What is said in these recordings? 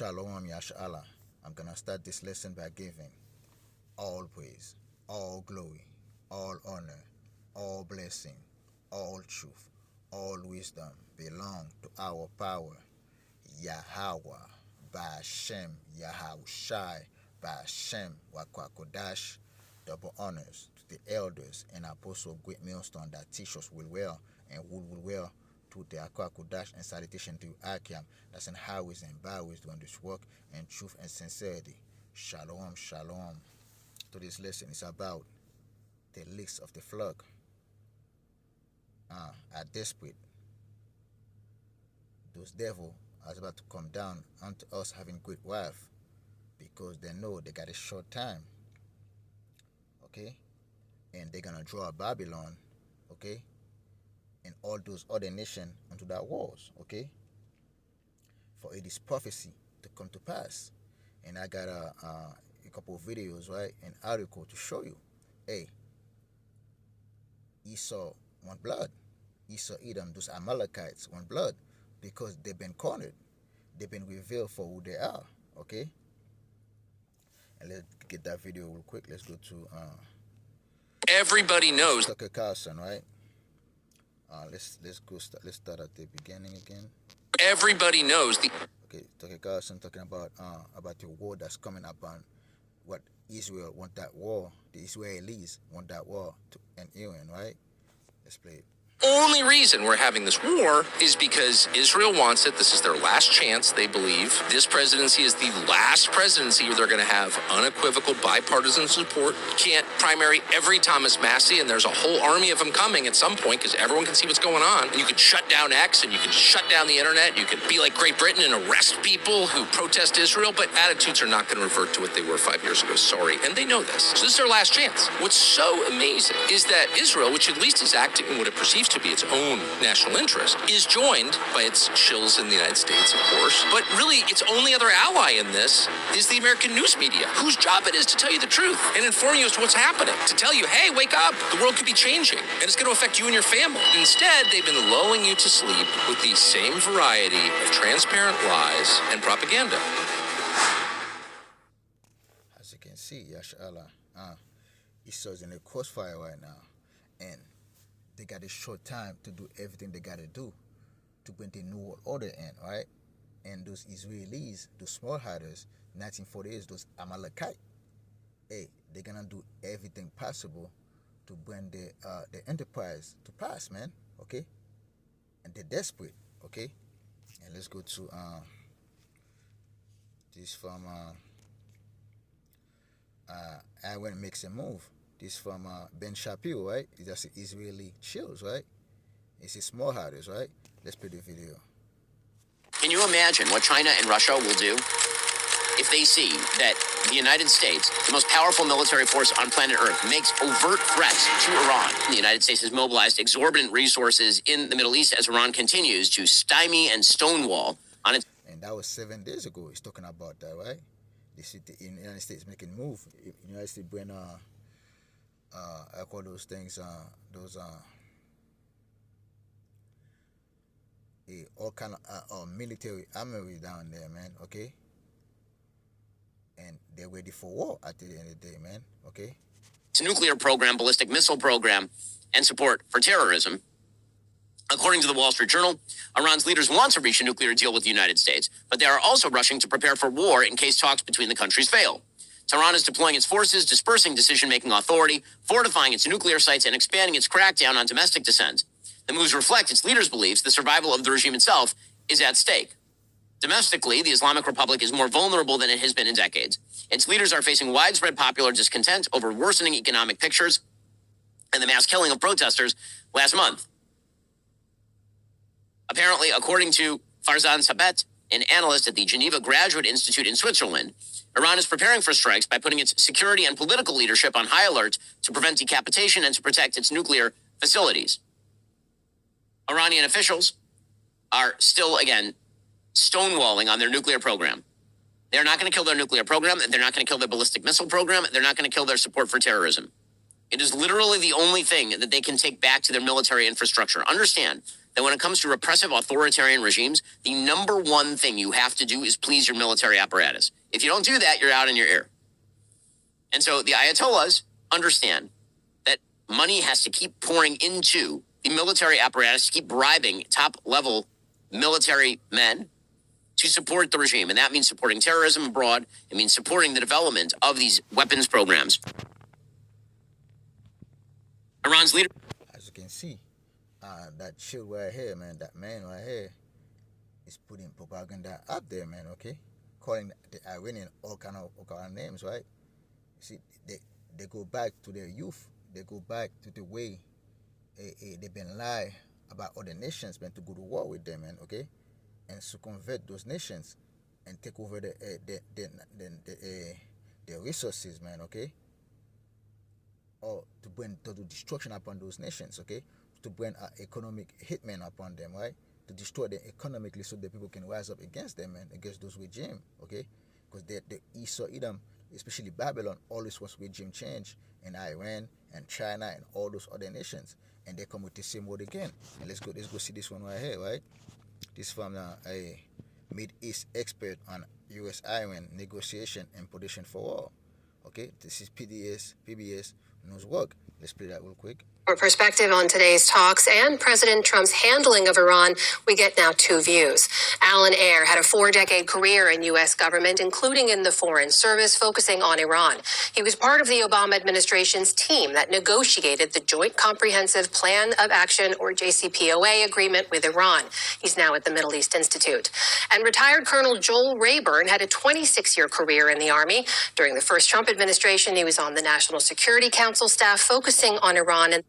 Shalom Yashala. I'm gonna start this lesson by giving all praise, all glory, all honor, all blessing, all truth, all wisdom belong to our power, Yahweh, by Hashem, Yahushai, by Hashem, Wakwakodash. Double honors to the elders and apostles of Great Millstone that teach us well and will well to the Akwakodash, and salutation to Akiam that's in highways and byways doing this work in truth and sincerity. Shalom, shalom. Today's lesson is about the leaks of the flock are desperate. Those devils are about to come down unto us having great wrath because they know they got a short time. Okay? And they're gonna draw Babylon, okay? And all those other nations onto that walls, okay? For it is prophecy to come to pass. And I got a couple of videos, right? An article to show you. Hey, Esau want blood. Esau, Edom, those Amalekites want blood because they've been cornered. They've been revealed for who they are, okay? And let's get that video real quick. Let's go to everybody knows Tucker Carlson, right? Let's start at the beginning again. Everybody knows Okay, Tucker Carlson talking about the war that's coming up on what Israel want that war. The Israelis want that war to end Iran, right? Let's play it. only reason we're having this war is because Israel wants it. This is their last chance, they believe. This presidency is the last presidency where they're going to have unequivocal bipartisan support. Can't primary every Thomas Massey, and there's a whole army of them coming at some point because everyone can see what's going on. And you can shut down X, and you can shut down the internet. You can be like Great Britain and arrest people who protest Israel, but attitudes are not going to revert to what they were 5 years ago. Sorry. And they know this. So this is their last chance. What's so amazing is that Israel, which at least is acting in what it perceives to be its own national interest, is joined by its shills in the United States, of course. But really, its only other ally in this is the American news media, whose job it is to tell you the truth and inform you as to what's happening, to tell you, hey, wake up, the world could be changing, and it's going to affect you and your family. Instead, they've been lulling you to sleep with the same variety of transparent lies and propaganda. As you can see, Yashala, Esau's in a crossfire right now, and they got a short time to do everything they got to do to bring the new world order in, right? And those Israelis, those small herders, 1948, those Amalekite, hey, they're gonna do everything possible to bring the enterprise to pass, man. Okay, and they're desperate. Okay, and let's go to this from I went makes a move. This from Ben Shapiro, right? It's just Israeli chills, right? It's a small herders, right? Let's play the video. Can you imagine what China and Russia will do if they see that the United States, the most powerful military force on planet Earth, makes overt threats to Iran? The United States has mobilized exorbitant resources in the Middle East as Iran continues to stymie and stonewall on its... And that was 7 days ago. He's talking about that, right? They see the United States making move. The United States bring I call those things all kind of military armory down there, man. Okay, and they're ready for war at the end of the day, man. Okay, its nuclear program, ballistic missile program, and support for terrorism. According to the Wall Street Journal, Iran's leaders want to reach a nuclear deal with the United States, but they are also rushing to prepare for war in case talks between the countries fail. Tehran is deploying its forces, dispersing decision-making authority, fortifying its nuclear sites, and expanding its crackdown on domestic dissent. The moves reflect its leaders' beliefs the survival of the regime itself is at stake. Domestically, the Islamic Republic is more vulnerable than it has been in decades. Its leaders are facing widespread popular discontent over worsening economic pictures and the mass killing of protesters last month. Apparently, according to Farzan Sabet, an analyst at the Geneva Graduate Institute in Switzerland, Iran is preparing for strikes by putting its security and political leadership on high alert to prevent decapitation and to protect its nuclear facilities. Iranian officials are still, again, stonewalling on their nuclear program. They're not going to kill their nuclear program. They're not going to kill their ballistic missile program. They're not going to kill their support for terrorism. It is literally the only thing that they can take back to their military infrastructure. Understand, that when it comes to repressive authoritarian regimes, the number one thing you have to do is please your military apparatus. If you don't do that, you're out in your ear. And so the Ayatollahs understand that money has to keep pouring into the military apparatus to keep bribing top-level military men to support the regime. And that means supporting terrorism abroad. It means supporting the development of these weapons programs. Iran's leader... As you can see, that shit right here, man, that man right here is putting propaganda out there, man, okay? Calling the Iranian all kind of names, right? See, they go back to their youth. They go back to the way they've been lied about other nations, man, to go to war with them, man, okay? And to convert those nations and take over the resources, man, okay? Or to bring total destruction upon those nations, okay? To bring economic hitmen upon them, right? To destroy them economically so that people can rise up against them, man, against those regime, okay? Because the Esau Edom, especially Babylon, always was regime change in Iran and China and all those other nations, and they come with the same word again. And let's go see this one right here, right? This from a Mid-East expert on U.S.-Iran negotiation and position for war. Okay, this is PBS News Work. Let's play that real quick. For perspective on today's talks and President Trump's handling of Iran, we get now two views. Alan Ayer had a 4-decade career in U.S. government, including in the Foreign Service, focusing on Iran. He was part of the Obama administration's team that negotiated the Joint Comprehensive Plan of Action, or JCPOA, agreement with Iran. He's now at the Middle East Institute. And retired Colonel Joel Rayburn had a 26-year career in the Army. During the first Trump administration, he was on the National Security Council staff, focusing on Iran and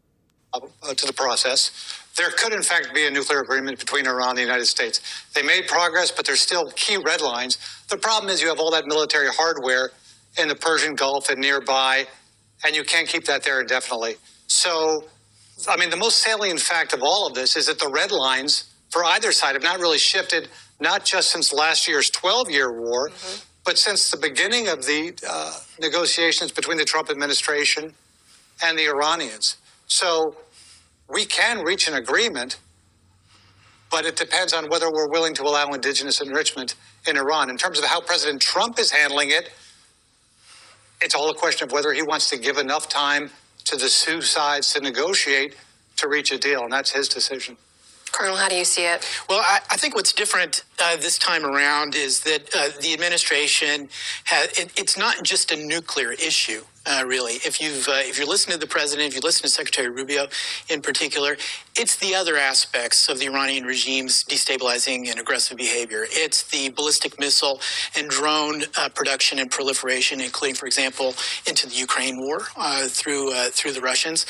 to the process. There could, in fact, be a nuclear agreement between Iran and the United States. They made progress, but there's still key red lines. The problem is you have all that military hardware in the Persian Gulf and nearby, and you can't keep that there indefinitely. So, I mean, the most salient fact of all of this is that the red lines for either side have not really shifted, not just since last year's 12-year war, but since the beginning of the negotiations between the Trump administration and the Iranians. So we can reach an agreement, but it depends on whether we're willing to allow indigenous enrichment in Iran. In terms of how President Trump is handling it, it's all a question of whether he wants to give enough time to the two sides to negotiate to reach a deal, and that's his decision. Colonel, how do you see it? Well, I think what's different this time around is that the administration it's not just a nuclear issue, really. If you're listening to the president, if you listen to Secretary Rubio in particular, it's the other aspects of the Iranian regime's destabilizing and aggressive behavior. It's the ballistic missile and drone production and proliferation, including, for example, into the Ukraine war through the Russians.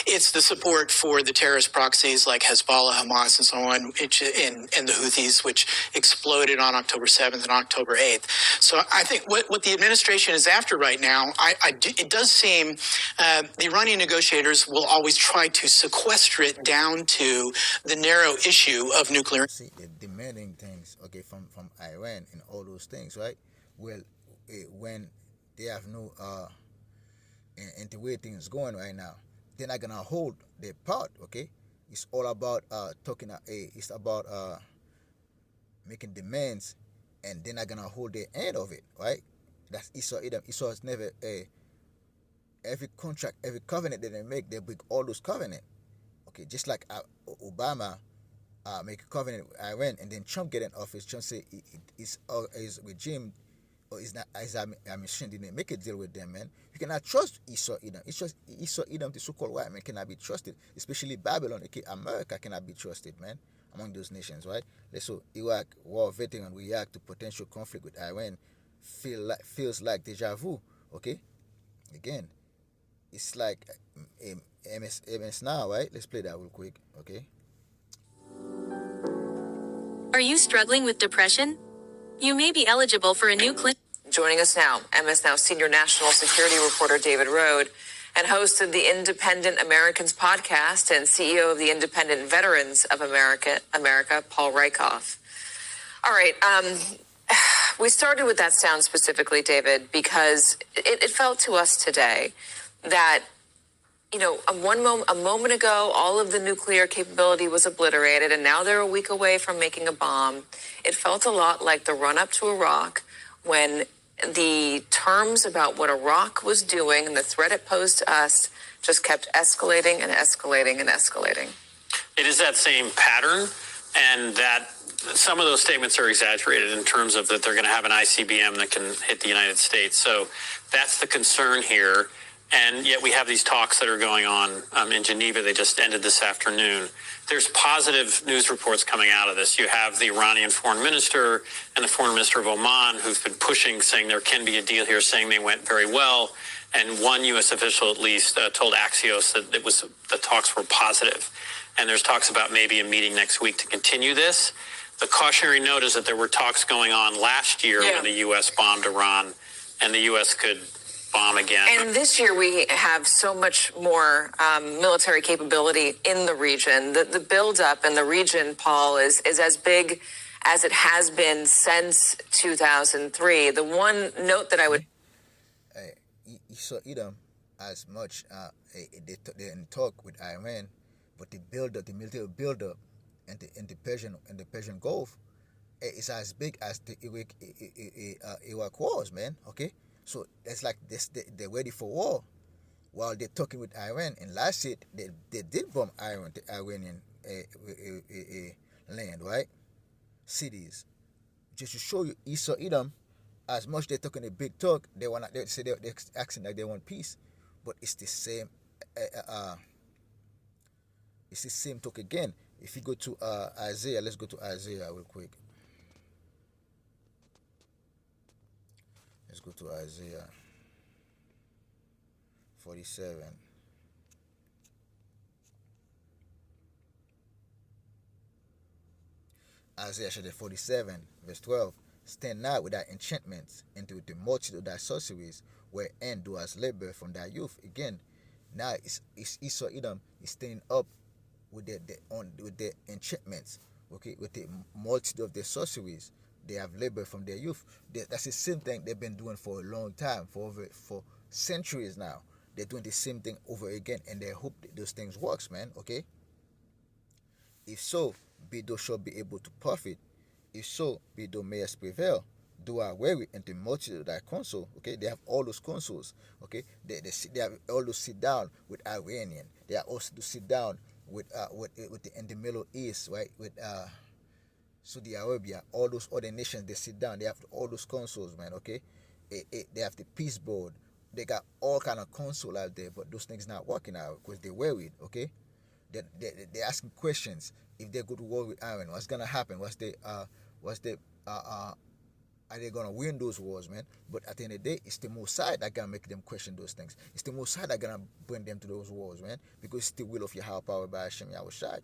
It's the support for the terrorist proxies like Hezbollah, Hamas, and so on, and the Houthis, which exploded on October 7th and October 8th. So I think what the administration is after right now, it does seem the Iranian negotiators will always try to sequester it down to the narrow issue of nuclear. See, they're demanding things, okay, from Iran and all those things, right? Well, when they have no, and the way things going right now, they're not gonna hold their part, okay? It's all about it's about making demands, and they're not gonna hold their end of it, right? That's Esau Edom. Esau has never every contract, every covenant that they make, they break all those covenants. Okay, just like Obama make a covenant with Iran, and then Trump get in office. Trump say his regime or his administration didn't make a deal with them, man. You cannot trust Esau Edom. It's just Esau Edom, the so-called white man, cannot be trusted. Especially Babylon, okay, America cannot be trusted, man. Among those nations, right? So Iraq war veteran react to potential conflict with Iran feels like deja vu, okay? Again, it's like MS now, right? Let's play that real quick, okay? Are you struggling with depression? You may be eligible for a new clinic. Joining us now, MS Now senior national security reporter David Rode, and host of the Independent Americans podcast and CEO of the Independent Veterans of America, Paul Rykoff. All right, we started with that sound specifically, David, because it felt to us today that a moment ago, all of the nuclear capability was obliterated, and now they're a week away from making a bomb. It felt a lot like the run up to Iraq, when the terms about what Iraq was doing and the threat it posed to us just kept escalating and escalating and escalating. It is that same pattern, and that some of those statements are exaggerated in terms of that they're going to have an ICBM that can hit the United States. So that's the concern here. And yet we have these talks that are going on in Geneva. They just ended this afternoon. There's positive news reports coming out of this. You have the Iranian foreign minister and the foreign minister of Oman who've been pushing, saying there can be a deal here, saying they went very well. And one U.S. official at least told Axios that the talks were positive. And there's talks about maybe a meeting next week to continue this. The cautionary note is that there were talks going on last year when the U.S. bombed Iran, and the U.S. could bomb again. And this year we have so much more military capability in the region. The buildup in the region, Paul, is as big as it has been since 2003. The one note that I would... So Edom, as much they didn't talk with Iran, but the military buildup in the Persian Gulf is as big as the Iraq wars, man. Okay, so it's like they're ready for war while they're talking with Iran. And last year they did bomb Iran, the Iranian land, right? Cities, just to show you Edom. As much they're talking a big talk, they say they're acting like they want peace, but it's the same. It's the same talk again. If you go to Isaiah, let's go to Isaiah real quick. Let's go to Isaiah 47. Isaiah chapter 47, verse 12. Stand not with thy enchantments, and with the multitude of thy sorceries, wherein doest labor from thy youth. Again, now it's Esau Edom is standing up with their enchantments, okay, with the multitude of their sorceries. They have labored from their youth. That's the same thing they've been doing for a long time, for centuries now. They're doing the same thing over again, and they hope that those things works, man. Okay. If so, be thou shall be able to profit. If so, be thou mayest prevail. Do I weary and the multitude of thy counsel. Okay, they have all those counsels. Okay, they have all those sit down with Iranian. They are also to sit down with in the Middle East, right? With Saudi Arabia, all those other nations. They sit down. They have all those councils, man. Okay, they have the peace board. They got all kind of counsel out there, but those things not working out because they're worried. Okay, they're asking questions. If they go to war with Iran, what's gonna happen? Are they gonna win those wars, man? But at the end of the day, it's the Mossad that gonna make them question those things. It's the Mossad that gonna bring them to those wars, man, because it's the will of Yahweh power by Hashem Yahushai.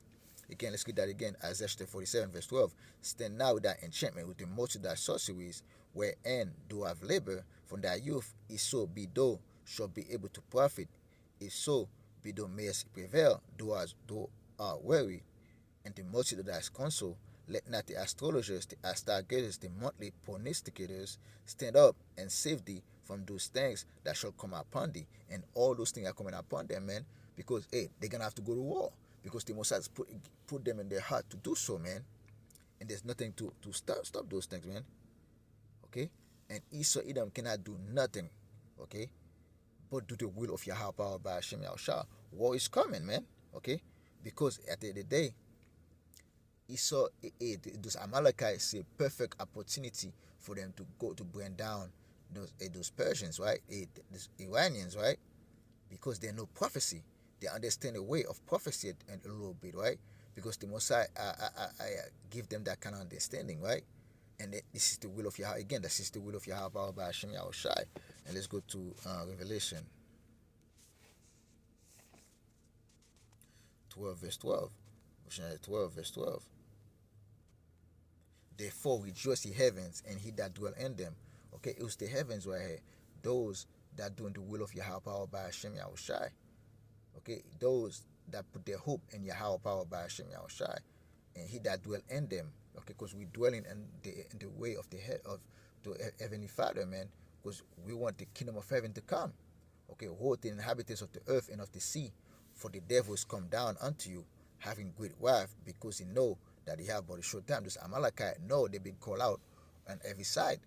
Again, let's read that again. Isaiah 47, verse 12. Stand now with thy enchantment, with the multitude of thy sorceries, wherein do have labor from thy youth. If so, be thou shall be able to profit. If so, be thou mayest prevail. Thou art weary, and the multitude of thy counsel. Let not the astrologers, the astrologers, the monthly prognosticators stand up and save thee from those things that shall come upon thee. And all those things are coming upon them, man, because they're gonna have to go to war, because the Mossad put them in their heart to do so, man. And there's nothing to stop those things, man. Okay? And Esau Edom cannot do nothing, okay, but do the will of Yahweh power by Hashem Yahushua. War is coming, man. Okay? Because at the end of the day, Esau, those Amalekites see a perfect opportunity for them to go to bring down those Persians, right? Those Iranians, right? Because they know prophecy. They understand the way of prophecy a little bit, right? Because the Mosai give them that kind of understanding, right? And this is the will of Yahweh. Again, this is the will of Yahweh by Hashem Yahushai. And let's go to Revelation 12, verse 12. 12, verse 12. Therefore rejoice ye heavens, and he that dwell in them. Okay, it was the heavens right here. Those that doing the will of Yahweh power by Hashem Yahushai. Okay, those that put their hope in Yahweh power by Hashem Yahushai, and he that dwell in them. Okay, because we dwelling in the way of the head of the Heavenly Father, man. Because we want the kingdom of heaven to come. okay, woe to the inhabitants of the earth and of the sea, for the devil is come down unto you, having great wrath, because he know that he have but a short time. Those Amalekite know they've been called out on every side.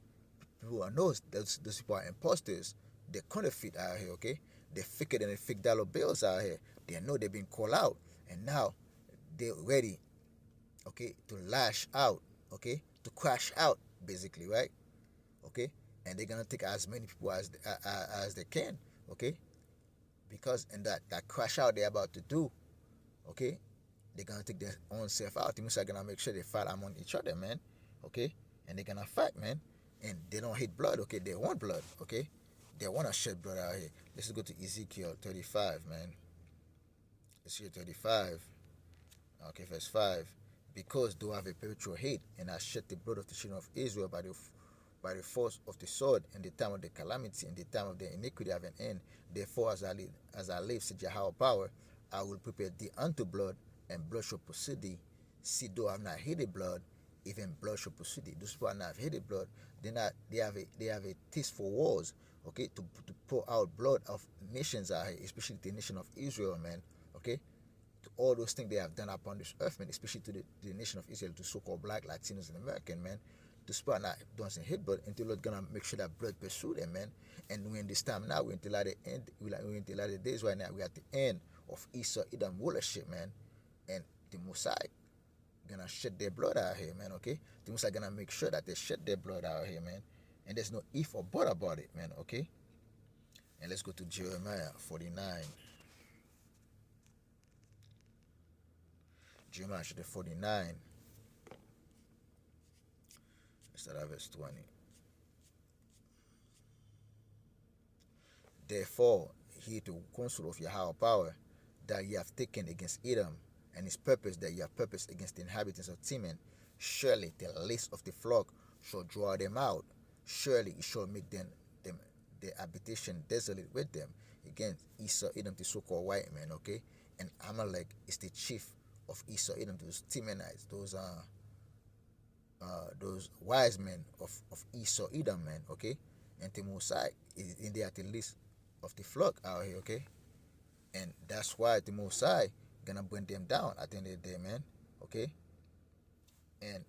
People knows those people are imposters. They're counterfeit out here, okay? They're thicker than the fake dollar bills out here. They know they've been called out, and now they're ready, okay, to lash out, okay, to crash out, basically, right? Okay, and they're gonna take as many people as they can, okay, because in that crash out they're about to do, okay, they're gonna take their own self out. The are gonna make sure they fight among each other, man, okay, and they're gonna fight, man, and they don't hate blood, okay, they want blood, okay, they wanna shed blood out here. Let's go to Ezekiel 35, man. Ezekiel 35, okay, verse 5. Because thou have a perpetual hate, and hast shed the blood of the children of Israel by the force of the sword, in the time of the calamity, in the time of the iniquity have an end. Therefore, as I live, said Jehovah power, I will prepare thee unto blood, and blood shall pursue thee. See, though I have not hated blood, even blood shall pursue thee. Those people have not hated blood. They have a taste for wars, okay, to pour out blood of nations out here, especially the nation of Israel, man, okay. To all those things they have done upon this earth, man, especially to the nation of Israel, to so-called black, Latinos, and American, man. To spare not doesn't hit blood until Lord gonna make sure that blood pursue them, man. And we're in this time now, we're until at the end, we're until at the days right now, we're at the end of Esau Edom rulership, man. And the Messiah gonna shed their blood out here, man, okay? The Messiah gonna make sure that they shed their blood out here, man. And there's no if or but about it, man, okay? And let's go to Jeremiah 49. Jeremiah chapter 49. Let's start at verse 20. Therefore, hear the counsel of Yahweh power that ye have taken against Edom, and his purpose that ye have purposed against the inhabitants of Teman. Surely the least of the flock shall draw them out. Surely it shall make them their habitation desolate with them. Again, Esau, Edom, the so-called white man, okay? And Amalek is the chief of Esau, Edom, those Temanites, those wise men of Esau, Edom, man, okay? And the Mosai is in there at the least of the flock out here, okay? And that's why the Mosai gonna bring them down at the end of the day, man, okay? And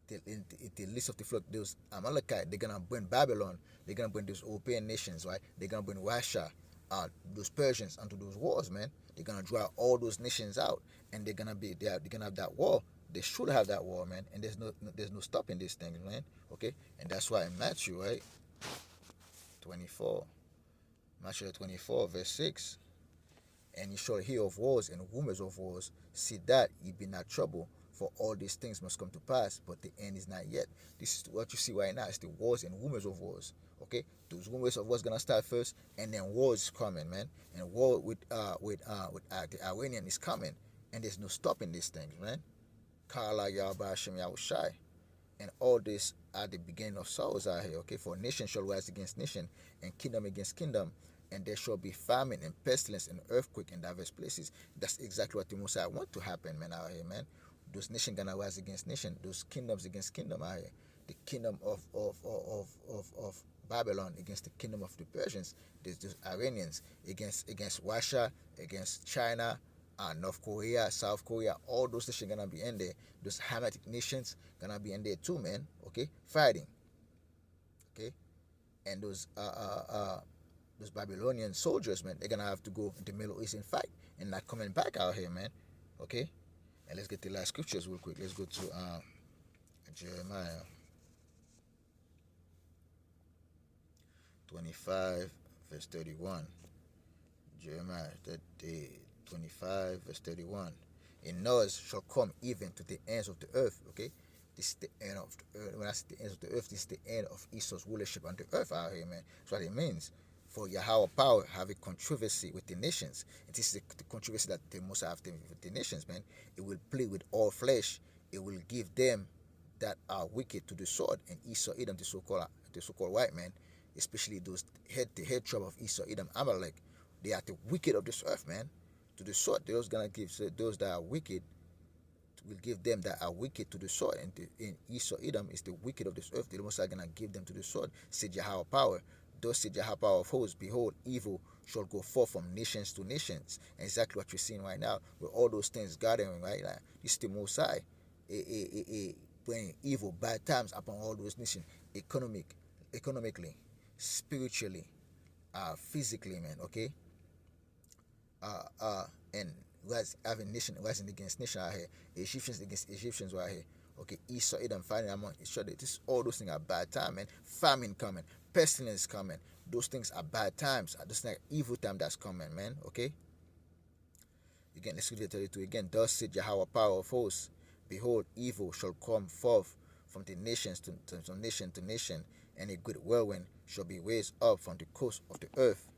the list of the flock, those Amalekite, they're gonna bring Babylon, they're gonna bring those European nations, right? They're gonna bring Russia, those Persians onto those wars, man. They're gonna draw all those nations out, and they're gonna have that war. They should have that war, man. And there's no stopping these things, man. Okay, and that's why in Matthew, right, 24, Matthew 24, verse 6. And ye shall hear of wars and rumors of wars. See that ye be not troubled, for all these things must come to pass, but the end is not yet. This is what you see right now. It's the wars and rumors of wars. Okay, those rumors of wars gonna start first, and then wars coming, man. And war with the Iranian is coming, and there's no stopping these things, man. Kala Yahweh Hashem Yahushai. And all this are the beginning of sorrows out here, okay? For nation shall rise against nation, and kingdom against kingdom, and there shall be famine and pestilence and earthquake in diverse places. That's exactly what the Messiah want to happen, man, out here, man. Those nations gonna rise against nation, those kingdoms against kingdom out here. The kingdom of Babylon against the kingdom of the Persians. There's those Iranians against Russia, against China, North Korea, South Korea, all those nations gonna be in there. Those Hamitic nations gonna be in there too, man. Okay, fighting. Okay, and those Babylonian soldiers, man, they're gonna have to go into the Middle East and fight, and not coming back out here, man. Okay, and let's get the last scriptures real quick. Let's go to Jeremiah 25, verse 31. Jeremiah 25, verse 31. And noise shall come even to the ends of the earth. Okay, this is the end of the earth. When I say the ends of the earth, this is the end of Esau's rulership on the earth out here, man. That's what it means. For Yahweh power have a controversy with the nations. And this is the controversy that they must have with the nations, man. It will play with all flesh. It will give them that are wicked to the sword. And Esau, Edom, the so-called white man, especially the head tribe of Esau, Edom, Amalek, they are the wicked of this earth, man. To the sword, those gonna give those that are wicked, will give them that are wicked to the sword. And in Esau, Edom is the wicked of this earth. The Most are gonna give them to the sword. Said Yahweh power. Thus said Yahweh of hosts, behold, evil shall go forth from nations to nations. Exactly what you're seeing right now, with all those things gathering, right? Like, this is the Most High, bringing evil, bad times upon all those nations, economically, spiritually, physically, man. Okay, and having nation rising against nation out here, Egyptians against Egyptians right here. Okay, Esau, Edom fighting among each other. This all those things are bad time, man. Famine coming, pestilence coming. Those things are bad times. Those things are evil time that's coming, man. Okay. Again, let's read it 32 again. Thus said Yahweh, power of hosts, behold, evil shall come forth from the nations to nation to nation, and a great whirlwind shall be raised up from the coast of the earth.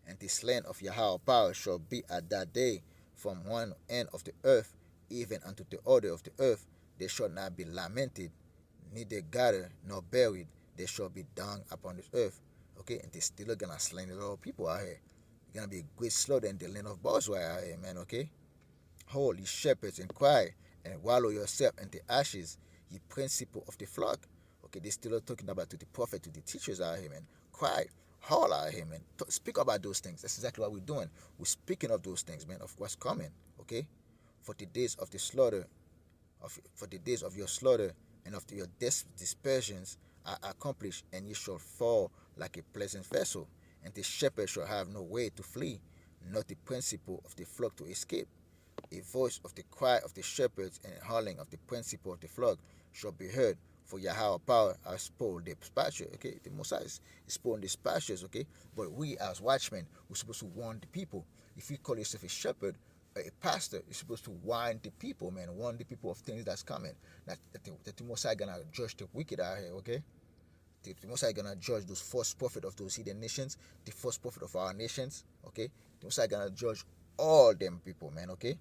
And the slain of Yahweh power shall be at that day from one end of the earth even unto the other of the earth. They shall not be lamented, neither gathered nor buried. They shall be dung upon this earth. Okay, and they still gonna slay a lot of people out here. It's gonna be a great slaughter in the land of Bosra out here, man. Okay, holy shepherds, and cry and wallow yourself in the ashes, ye principle of the flock. Okay, they still are talking about to the prophet, to the teachers out here, man. Cry, howl out here, man. Speak about those things. That's exactly what we're doing. We're speaking of those things, man, of what's coming. Okay, for the days of the slaughter, for the days of your slaughter and of your dispersions are accomplished, and ye shall fall like a pleasant vessel, and the shepherd shall have no way to flee, not the principle of the flock to escape. A voice of the cry of the shepherds and howling of the principle of the flock shall be heard, for Yahweh power has spoiled the pastures. Okay, the Messiah is spoiling the pastures. Okay, but we as watchmen, we're supposed to warn the people. If you call yourself a shepherd, a pastor, you're supposed to warn the people, man. Warn the people of things that's coming. That the Messiah gonna judge the wicked out here. Okay, the Messiah gonna judge those false prophets of those hidden nations, the false prophet of our nations. Okay, the Messiah gonna judge all them people, man. Okay.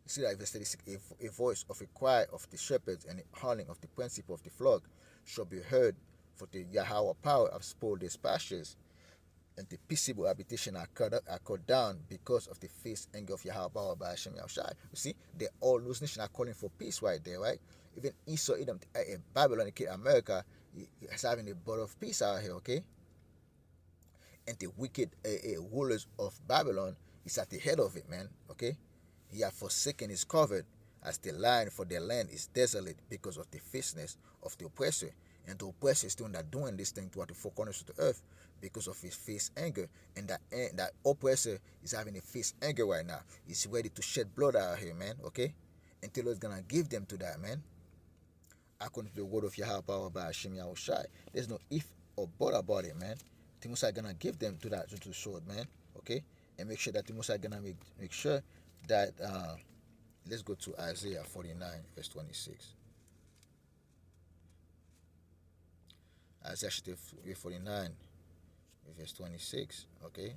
You see that verse 36, a voice of a cry of the shepherds and a howling of the principal of the flock shall be heard, for the Yahweh power have spoiled these pastures, and the peaceable habitation are cut down because of the fierce anger of Yahweh power by Hashem Yahushai. You see, all those nations are calling for peace right there, right? Even Esau, Edom, Babylon, America is having a bottle of peace out here, okay? And the wicked rulers of Babylon is at the head of it, man, okay? He hath forsaken his covert, as the land, for their land is desolate because of the fierceness of the oppressor. And the oppressor is still not doing this thing toward the four corners of the earth because of his fierce anger. And that oppressor is having a fierce anger right now. He's ready to shed blood out here, man, okay? And the Lord's gonna give them to that, man. According to the word of Yahweh power by Hashem Yahushai. There's no if or but about it, man. The Messiah gonna give them to that, to the sword, man, okay? And make sure that the Messiah gonna make sure that let's go to Isaiah 49 verse 26. Isaiah 49 verse 26, okay?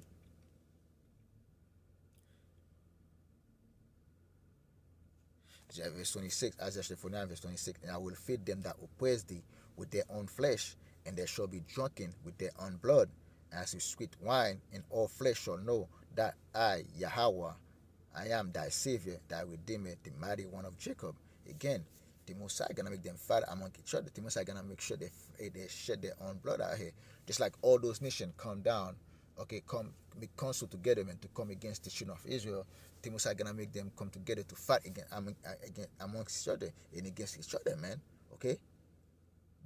Verse 26, Isaiah 49 verse 26, and I will feed them that oppress thee with their own flesh, and they shall be drunken with their own blood, as with sweet wine, and all flesh shall know that I, Yahweh, I am thy Savior, thy Redeemer, the mighty one of Jacob. Again, the Messiah gonna make them fight among each other. The Messiah gonna make sure they shed their own blood out here. Just like all those nations come down, okay, be counsel together and to come against the children of Israel. The Messiah gonna make them come together to fight amongst each other and against each other, man. Okay?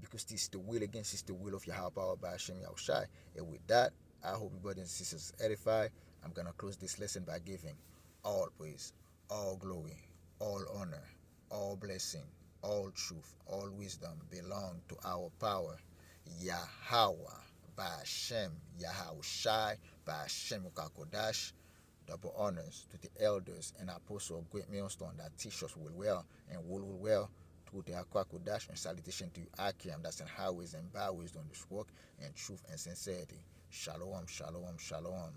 Because this is the will against this is the will of Yahweh power by Hashem Yahushai. And with that, I hope you brothers and sisters edify. I'm gonna close this lesson by giving all praise, all glory, all honor, all blessing, all truth, all wisdom belong to our power, Yahweh, by Hashem, Yahushai, by Hashem Kodash. Double honors to the elders and apostles of Great Millstone that teach us well and will well to the Kodash, and salutation to you, Akim, that's in highways and byways doing this work in truth and sincerity. Shalom, shalom, shalom.